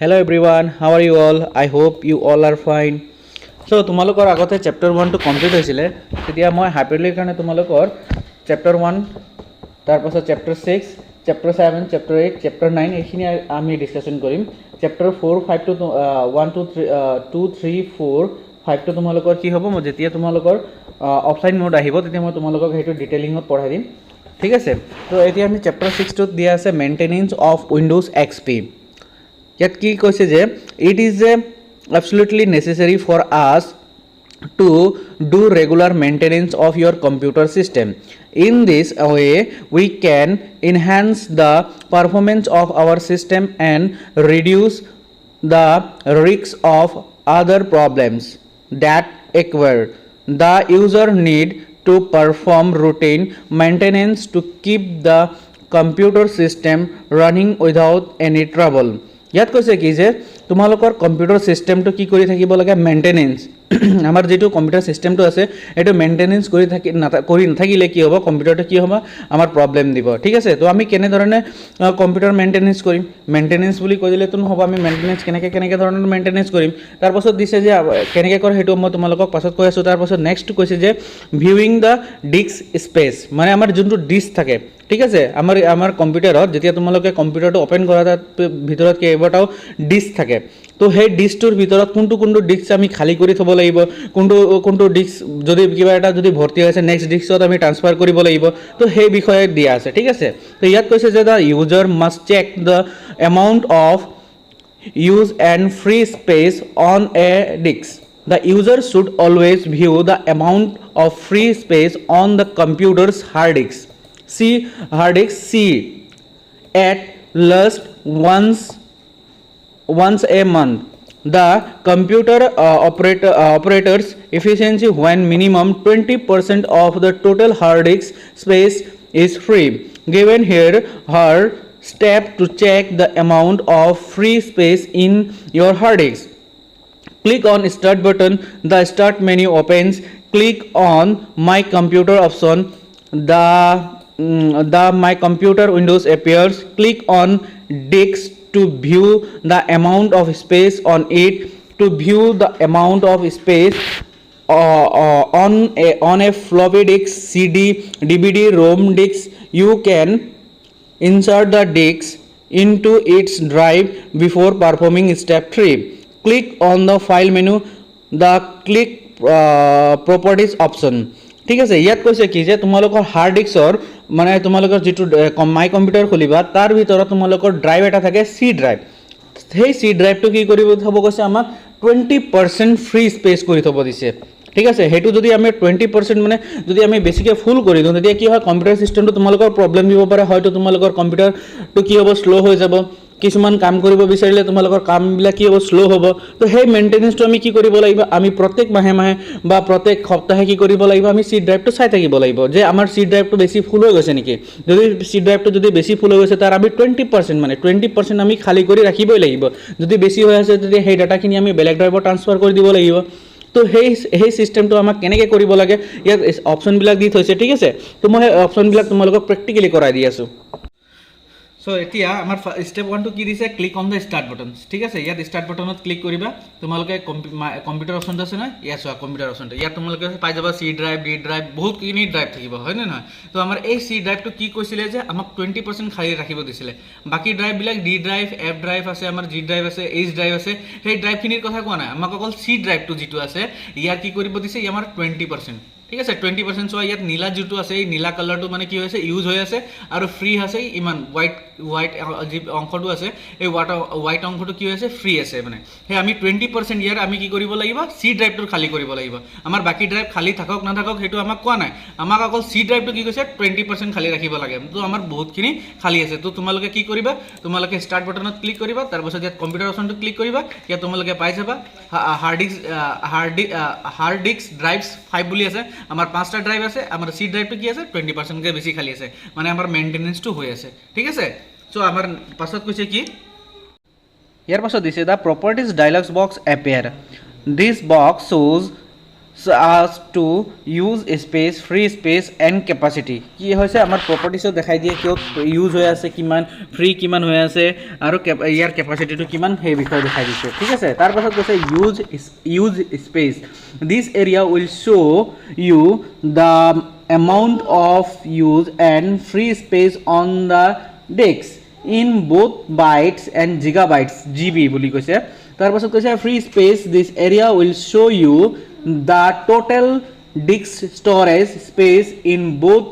Hello everyone, how are you all? I hope you all are fine. So তোমালোকৰ আগতে chapter 1 টো complete হৈছিলে তেতিয়া মই হ্যাপিলিৰ কাৰণে তোমালোকৰ চেপ্টাৰ 1 তাৰ পাছত চেপ্টাৰ 6 চেপ্টাৰ 7 চেপ্টাৰ 8 চেপ্টাৰ 9 এইখিনি আমি ডিসকাশন কৰিম চেপ্টাৰ 4 5 টো 1 2 3 2 3 4 5 টো তোমালোকৰ কি হ'ব মই যেতিয়া তোমালোকৰ অফলাইন মোড আহিব তেতিয়া মই তোমালোকক হেতু ডিটেইলিংত পঢ়াই দিম ঠিক আছে তো এতিয়া আমি চেপ্টাৰ 6 টোত দিয়া আছে মেইনটেনেন্স অফ উইন্ডোজ এক্সপি ইয়াত কি কৈছে যে it is absolutely necessary for us to do regular maintenance of your computer system. In this way we can enhance the performance of our system and reduce the risks of other problems that occur. The user need to perform routine maintenance to keep the computer system running without any trouble. ইয়াত কৈছে কি যে তোমালোকৰ computer সিস্টেমটো কি কৰি থাকিব লাগে maintenance আমাৰ যেটো কম্পিউটাৰ সিস্টেমটো আছে এটো মেইনটেনেন্স কৰি নাথাকিলে কি হ'ব কম্পিউটাৰটো কি হ'ব আমাৰ প্ৰবলেম দিব ঠিক আছে তো আমি কেনে ধৰণে কম্পিউটাৰ মেইনটেনেন্স কৰিম মেইনটেনেন্স বুলি কৈ দিলে তো নহব আমি মেইনটেনেন্স কেনেকে ধৰণৰ মেইনটেনেন্স কৰিম তাৰ পাছত দিছে যে কেনেকে কৰে হেতু মই তোমালোকক পাছত কৈ আছো তাৰ পাছত নেক্সট কৈছে যে ভিউইং দা ডিস্ক স্পেস মানে আমাৰ যোনটো ডিস্ক থাকে ঠিক আছে আমাৰ কম্পিউটাৰত যেতিয়া তোমালোকে কম্পিউটাৰটো ওপেন কৰা তাৰ ভিতৰত কেইবাটাও ডিস্ক থাকে তো সেই ডিস্কটোৰ ভিতৰত কোনটো ডিস্ক আমি খালি কৰি থব লাগিব কোনটো ডিস্ক যদি কিবা এটা যদি ভৰ্তি হৈছে নেক্সট ডিস্কত আমি ট্ৰান্সফাৰ কৰিব লাগিব তো সেই বিষয়ে দিয়া আছে ঠিক আছে তো ইয়াত কৈছে যে the user must check the amount of use and free space on a disk. The user should always view the amount of free space on the computer's hard disk. C at least once a month. The computer operator's efficiency when minimum 20% of the total hard disk space is free. Given here her step to check the amount of free space in your hard disk. Click on start button. The start menu opens. Click on my computer option. The my computer windows appears. Click on disk to view the amount of space on it. To view the amount of space on a floppy disk, CD, DVD, ROM disk, you can insert the disk into its drive before performing step 3. Click on the file menu. The click properties option. ঠিক আছে ইয়াত কৈছে কি যে তোমালোকৰ hard ডিস্কৰ মানে তোমালোকৰ যেটো মাই কম্পিউটাৰ খুলিবা তাৰ ভিতৰত তোমালোকৰ ড্ৰাইভ এটা থাকে সি ড্ৰাইভ সেই সি ড্ৰাইভটো কি কৰিব থব কৈছে আমাক 20% ফ্ৰী স্পেস কৰি থব দিছে ঠিক আছে হেতু যদি আমি 20% মানে যদি আমি বেছিকে ফুল কৰি দিও তেতিয়া কি হয় কম্পিউটাৰ সিস্টেমটো তোমালোকৰ প্ৰবলেম দিব পাৰে হয়তো তোমালোকৰ কম্পিউটাৰটো কি হ'ব স্লো হৈ যাব কিছুমান কাম কৰিব বিচাৰিলে তোমালোকৰ কামবিলাক কি হ'ব স্লো হ'ব তো সেই মেইনটেনেন্সটো আমি কি কৰিব লাগিব আমি প্ৰত্যেক মাহে বা প্ৰত্যেক সপ্তাহে কি কৰিব লাগিব আমি সি ড্ৰাইভটো চাই থাকিব লাগিব যে আমাৰ সি ড্ৰাইভটো বেছি ফুল হৈ গৈছে নেকি যদি সি ড্ৰাইভটো যদি বেছি ফুল হৈ গৈছে তাৰ আমি 20% মানে 20% আমি খালি কৰি ৰাখিবই লাগিব যদি বেছি হৈ আছে তেতিয়া সেই ডাটাখিনি আমি বেলেগ ড্ৰাইভত ট্ৰান্সফাৰ কৰি দিব লাগিব তো সেই সিস্টেমটো আমাক কেনেকৈ কৰিব লাগে ইয়াত অপচনবিলাক দি থৈছে ঠিক আছে তো মই অপচনবিলাক তোমালোকক প্ৰেক্টিক্যালি কৰাই দি আছো সো এতিয়া আমাৰ স্টেপ 1 টো কি দিছে click on the start button ঠিক আছে ইয়াত স্টাৰ্ট বাটনত ক্লিক কৰিবা তোমালোকে কম্পিউটাৰ অপচনটো আছে না ইয়াত চোৱা কম্পিউটাৰ অপচনটো ইয়াত তোমালোকে পাই যাবা সি ড্ৰাইভ ডি ড্ৰাইভ বহুত কিনি ড্ৰাইভ থাকিব হয় নে নহয় তো আমাৰ এই সি ড্ৰাইভটো কি কৈছিলে যে আমাক 20% খালি ৰাখিব দিছিলে বাকি ড্ৰাইভ বিলাক ডি ড্ৰাইভ এফ ড্ৰাইভ আছে আমাৰ জি ড্ৰাইভ আছে এইচ ড্ৰাইভ আছে সেই ড্ৰাইভখিনিৰ কথা কোৱা নাই আমাক অকল সি ড্ৰাইভটো যেটো আছে ইয়াৰ কি কৰিব দিছে আমাৰ 20% ঠিক আছে 20% সো ইয়াত নীলা যেটো আছে এই নীলা কালাৰটো মানে কি হৈছে ইউজ হৈ আছে আৰু ফ্ৰী আছে ইমান হোৱাইট অংশটো আছে এই হোৱাইট অংশটো কি হৈছে ফ্ৰী আছে মানে হে আমি 20% ইয়াৰ আমি কি কৰিব লাগিব সি ড্ৰাইভটো খালি কৰিব লাগিব আমাৰ বাকি ড্ৰাইভ খালি থাকক না থাকক হেতু আমাক কোৱা নাই আমাক অকল সি ড্ৰাইভটো কি কৈছে 20% খালি ৰাখিব লাগে তো আমাৰ বহুতখিনি খালি আছে তো তোমালোকে কি কৰিবা তোমালোকে স্টাৰ্ট বাটনত ক্লিক কৰিবা তাৰ পাছত ইয়াত কম্পিউটাৰ অপচনটো ক্লিক কৰিবা ইয়াত তোমালোকে পাই যাবা হাৰ্ড ডিস্ক ড্ৰাইভস 5 বুলি আছে আমাৰ 5টা ড্ৰাইভ আছে আমাৰ সি ড্ৰাইভটো কি আছে 20% কে বেছি খালি আছে মানে আমাৰ মেইনটেনেন্সটো হৈ আছে ঠিক আছে সো আমাৰ পাছত কৈছে কি ইয়াৰ পাছত দিছে the properties dialogs box appear this box shows so as to use space, free space and capacity. কি হৈছে আমাৰ প্ৰপাৰ্টিছত দেখাই দিয়ে কিয় ইউজ হৈ আছে কিমান ফ্ৰী কিমান হৈ আছে আৰু ইয়াৰ কেপাচিটিটো কিমান সেই বিষয়ে দেখাই দিছে ঠিক আছে তাৰ পাছত কৈছে use space this area will show you the amount of use and free space on the disks in both bytes and gigabytes GB বুলি কৈছে তাৰ পাছত কৈছে free space this area will show you the total disk storage space in both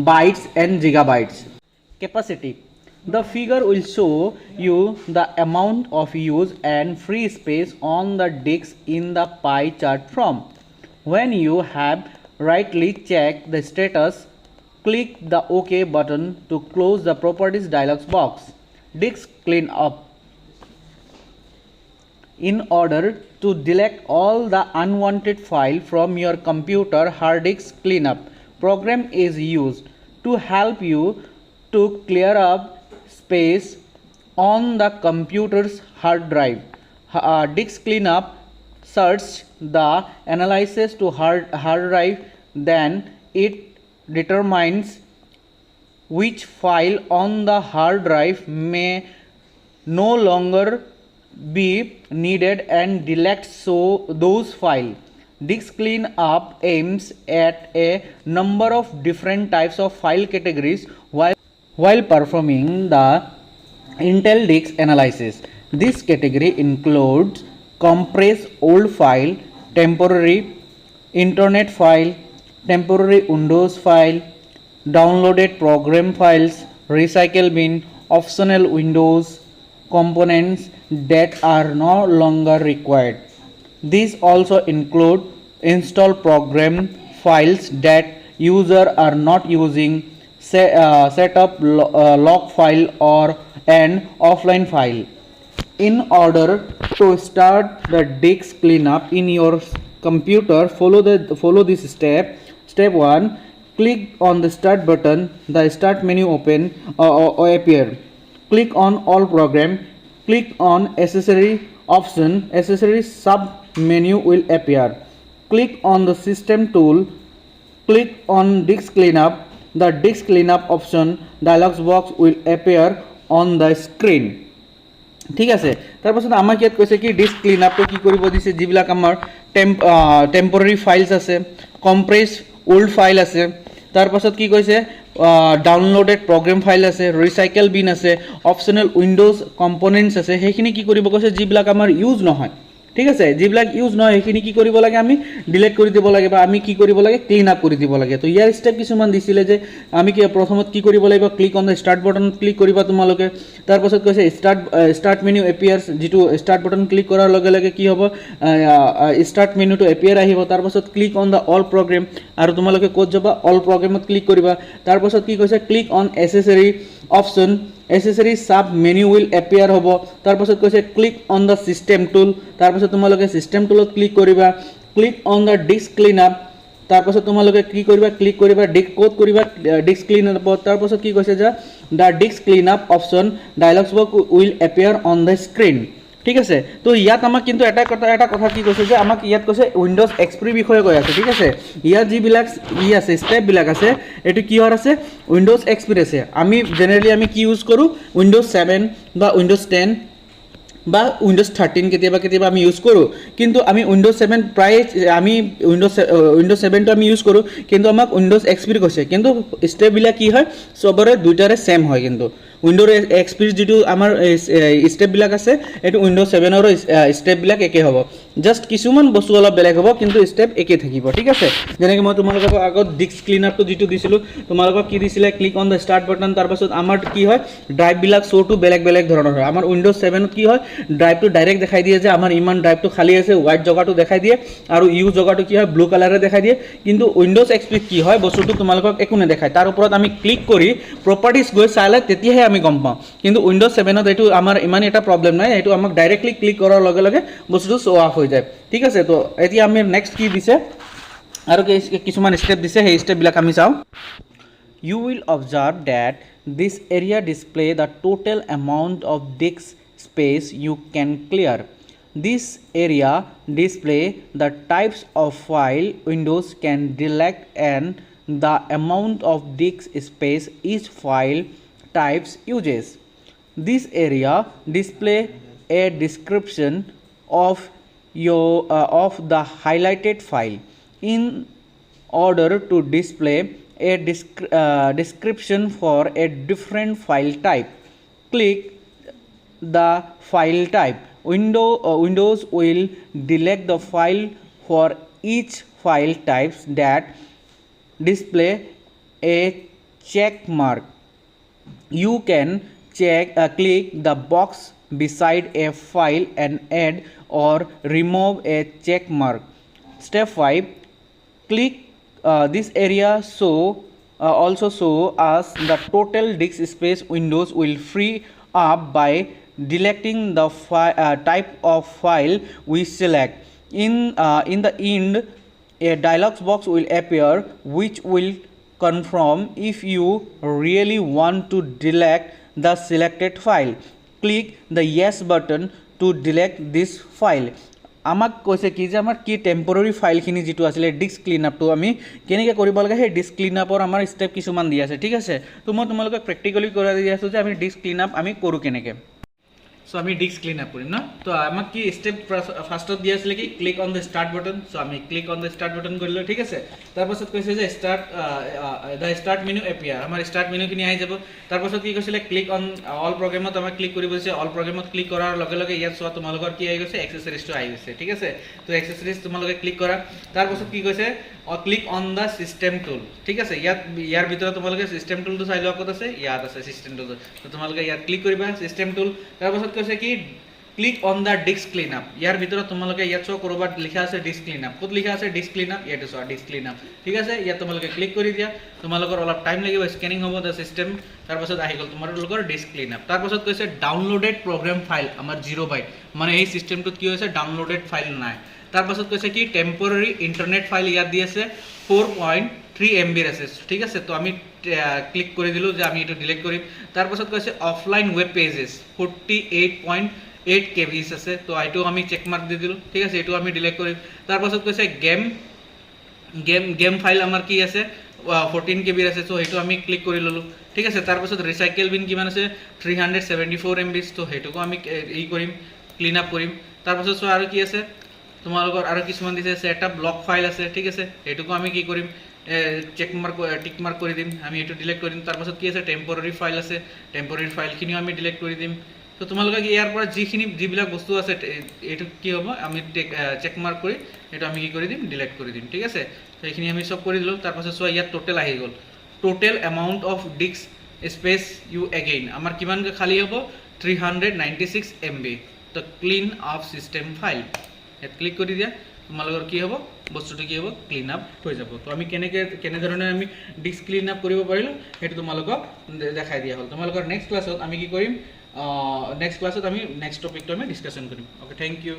bytes and gigabytes. Capacity the figure will show you the amount of use and free space on the disk in the pie chart from when you have rightly check the status click the OK button to close the properties dialog box. Disk clean up in order to delete all the unwanted file from your computer hard disk cleanup program is used to help you to clear up space on the computer's hard drive. Disk cleanup search the analysis to hard drive then it determines which file on the hard drive may no longer be needed and deletes those files. Disk cleanup aims at a number of different types of file categories while performing the Intel disk analysis. This category includes compressed old file, temporary internet file, temporary Windows file, downloaded program files, recycle bin, optional Windows components that are no longer required. These also include install program files that user are not using, setup log file or an offline file. In order to start the disk cleanup in your computer, follow this step. Step 1, click on the start button. The start menu open or appear. Click on all program. Click on accessory option. Accessory sub menu will appear. Click on the system tool. Click on disk cleanup. The disk cleanup option dialog box will appear on the screen. ঠিক আছে তাৰপাছত আমাক ইয়াত কৈছে কি disk clean আপটো কি কৰিব দিছে যিবিলাক আমাৰ টেম্পৰাৰী ফাইলছ আছে কম্প্ৰেছ ওল্ড ফাইল আছে তাৰপাছত কি কৈছে ডাউনলোডেড প্ৰগ্ৰাম ফাইল আছে ৰিসাইকেল বিন আছে অপচনেল উইন্ডোজ কম্পোনেন্টছ আছে সেইখিনি কি কৰিব কৈছে যিবিলাক আমাৰ ইউজ নহয় ঠিক আছে যিবিলাক ইউজ নহয় সেইখিনি কি কৰিব লাগে আমি ডিলিট কৰি দিব লাগে বা আমি কি কৰিব লাগে ক্লিন আপ কৰি দিব লাগে তো ইয়াৰ স্টেপ কিছুমান দিছিলে যে আমি কি প্ৰথমত কি কৰিব লাগিব click on the start button click কৰিবা তোমালোকে তাৰপাছত কৈছে ষ্টাৰ্ট মেনু এপিয়াৰ্ছ যেটো ষ্টাৰ্ট বটন ক্লিক কৰাৰ লগে লগে কি হ'ব ষ্টাৰ্ট মেনুটো এপিয়াৰ আহিব তাৰপাছত click on the all program আৰু তোমালোকে ক'ত যাবা অল প্ৰগ্ৰামত ক্লিক কৰিবা তাৰপাছত কি কৈছে click on accessory option accessory sub menu will appear hobo tar pasot koise click on the system tool tar pasot tumaloke system tool click koriba click on the disk cleanup tar pasot tumaloke ki koriba click koriba disk code koriba disk cleanup tar pasot ki koise ja the disk cleanup option dialog box will appear on the screen ঠিক আছে তো ইয়াত আমাক কিন্তু এটা কথা কি কৈছে যে আমাক ইয়াত কৈছে উইন্ডোজ এক্সপি বিষয়ে কৈ আছে ঠিক আছে ইয়াত যি বিলাক আছে স্টেপ বিলাক আছে এটো কি হৰ আছে উইন্ডোজ এক্সপি আছে আমি জেনাৰেলি আমি কি ইউজ কৰো উইন্ডোজ 7 বা উইন্ডোজ 10 বা উইন্ডোজ 13 কেতিয়াবা আমি ইউজ কৰো কিন্তু আমি উইন্ডোজ 7 প্ৰায় আমি উইন্ডোজ 7 টো আমি ইউজ কৰো কিন্তু আমাক উইন্ডোজ এক্সপি কৈছে কিন্তু স্টেপ বিলাক কি হয় সবৰে দুইটাৰে সেম হয় কিন্তু উইন্ডোজ এক্সপি যেটো আমাৰ স্টেপ বিলাক আছে এটো উইন্ডোজ 7 ৰ স্টেপ বিলাক একে হ'ব জাস্ট কিছুমান বস্তু অলপ বেলেগ হ'ব কিন্তু স্টেপ একে থাকিব ঠিক আছে যেনেকৈ মই তোমালোকক আগত ডিস্ক ক্লিনআপটো যেটো দিছিলো তোমালোকক কি দিছিলে click on the start button তাৰ পাছত আমাৰ কি হয় ড্ৰাইভ বিলাক শো টু বেলেগ ধৰণৰ হয় আমাৰ উইন্ডোজ 7 ত কি হয় ড্ৰাইভটো ডাইৰেক্ট দেখাই দিয়ে যে আমাৰ ইমান ড্ৰাইভটো খালি আছে হোৱাইট জগাটো দেখাই দিয়ে আৰু ইউ জগাটো কি হয় ব্লু কালাৰে দেখাই দিয়ে কিন্তু উইন্ডোজ এক্সপি কি হয় বস্তুটো তোমালোকক একো নেদেখায় তাৰ ওপৰত আমি ক্লিক কৰি প্ৰপাৰ্টিজ গৈ চালে তেতিয়াহে আমি গম পাওঁ কিন্তু উইন্ডোজ 7 ত এটো আমাৰ ইমান এটা প্ৰবলেম নাই এটো আমাক ডাইৰেক্টলি ক্লিক কৰাৰ লগে লগে বস্তুটো শো অফ হৈ যায় ঠিক আছে তো এতিয়া আমি নেক্সট কি দিছে আৰু কিছুমান স্টেপ দিছে সেই স্টেপ বিলাক আমি চাও you will observe that this area display the total amount of disk space you can clear This area display the types of file Windows can delete and the amount of disk space each file types uses. This area display a description of of the highlighted file. In order to display a description for a different file type, click the file type. Windows will delete the file for each file types that display a check mark. You can click the box beside a file and add or remove a check mark. Step 5. Click this area also show us the total disk space Windows will free up by deleting the type of file we select. In the end, a dialog box will appear which will confirm if you really want to delete the selected file. Click the yes button to delete this file. আমাক কৈছে কি যে আমাৰ কি টেম্পৰৰি ফাইলখিনি যিটো আছিলে disk clean আপটো আমি কেনেকৈ কৰিব লাগে সেই ডিস্ক ক্লিন আপৰ আমাৰ ষ্টেপ কিছুমান দিয়া আছে ঠিক আছে তো মই তোমালোকক প্ৰেক্টিকেলি কৰাই দি আছোঁ যে আমি ডিস্ক ক্লিন আপ আমি কৰোঁ কেনেকৈ সো আমি ডিস্ক ক্লিন আপ কৰিম ন তো আমাক কি ষ্টেপ ফাৰ্ষ্টত দিয়া আছিলে কি click on the start button so আমি click on the start button কৰিলোঁ ঠিক আছে তাৰপাছত কৈছে যে ষ্টাৰ্ট মেনু এপিয়াৰ আমাৰ ষ্টাৰ্ট মেনুখিনি আহি যাব তাৰপাছত কি কৈছিলে ক্লিক অন অল প্ৰগ্ৰেমত আমাক ক্লিক কৰিব দিছে অল প্ৰগ্ৰেমত ক্লিক কৰাৰ লগে লগে ইয়াত চোৱা তোমালোকৰ কি আহি গৈছে এক্সেসৰিজটো আহি গৈছে ঠিক আছে তো এক্সেসৰিজ তোমালোকে ক্লিক কৰা তাৰপাছত কি কৈছে ক্লিক অন দ্য সিস্টেম টুল ঠিক আছে ইয়াৰ ভিতৰত তোমালোকে সিস্টেম টুলটো চাই লোৱা ক'ত আছে ইয়াত আছে সিস্টেম টুল তো তোমালোকে ইয়াত ক্লিক কৰিবা সিস্টেম টুল তাৰপাছত কৈছে কি click on the disk clean up ইয়াৰ ভিতৰত তোমালোকে ইয়াত চোৱা কৰবাত লিখা আছে ডিস্ক ক্লিন আপ ক'ত লিখা আছে ডিস্ক ক্লিন আপ ইয়াতে চোৱা ডিস্ক ক্লিন আপ ঠিক আছে ইয়াত তোমালোকে ক্লিক কৰি দিয়া তোমালোকৰ অলপ টাইম লাগিব স্কেনিং হ'ব দ্য সিস্টেম তাৰপাছত আহি গ'ল তোমালোকৰ ডিস্ক ক্লিন আপ তাৰপাছত কৈছে ডাউনলোডেড প্ৰগ্ৰাম ফাইল আমাৰ 0 বাইট মানে এই সিস্টেমটোত কি হৈছে ডাউনলোডেড ফাইল নাই তাৰপাছত কৈছে কি টেম্পৰৰি ইন্টাৰনেট ফাইল ইয়াত দি আছে 4.3 MB আছে ঠিক আছে তো আমি ক্লিক কৰি দিলো যে আমি এটো ডিলিট কৰিম তাৰপাছত কৈছে অফলাইন ওয়েব পেজেস 48.8 KB আছে তো এইটো আমি চেক মাৰ্ক দি দিলো ঠিক আছে এটো আমি ডিলিট কৰিম তাৰপাছত কৈছে গেম ফাইল আমাৰ কি আছে 14 KB আছে তো এইটো আমি ক্লিক কৰি ললো ঠিক আছে তাৰপাছত ৰিসাইকেল বিন কিমান আছে 374 MB তো এইটোকো আমি এই কৰিম ক্লিন আপ কৰিম তাৰপাছত চোৱা আৰু কি আছে তোমালোকৰ আৰু কিছুমান দিছে সেটআপ ব্লক ফাইল আছে ঠিক আছে এইটোকো আমি কি কৰিম চেক মাৰ্ক টিক মাৰ্ক কৰি দিম আমি এটো ডিলিট কৰিম তাৰপাছত কি আছে টেম্পৰৰি ফাইল আছে টেম্পৰৰি ফাইলখিনিও আমি ডিলিট কৰি দিম তো তোমালোকে ইয়াৰ পৰা যিবিলাক বস্তু আছে এটো কি হ'ব আমি চেক মাৰ্ক কৰি এটো আমি কি কৰি দিম ডিলিট কৰি দিম ঠিক আছে তো এইখিনি আমি সব কৰি দিলো তাৰপাছত চোৱা ইয়াত টোটাল আহি গ'ল total amount of disk space you again আমাৰ কিমান খালি হ'ব 396 MB তো ক্লিন আপ সিস্টেম ফাইল ইয়াত ক্লিক কৰি দিয়া তোমালোকৰ কি হ'ব বস্তুটো কি হ'ব ক্লিন আপ হৈ যাব তো আমি কেনেধৰণে আমি ডিস্ক ক্লিন আপ কৰিব পাৰিলো হেতু তোমালোকক দেখাই দিয়া হল তোমালোকৰ নেক্সট ক্লাছত আমি কি কৰিম নেক্সট ক্লাছত আমি নেক্সট টপিকটো আমি ডিসকাশন কৰিম ওকে থ্যাংক ইউ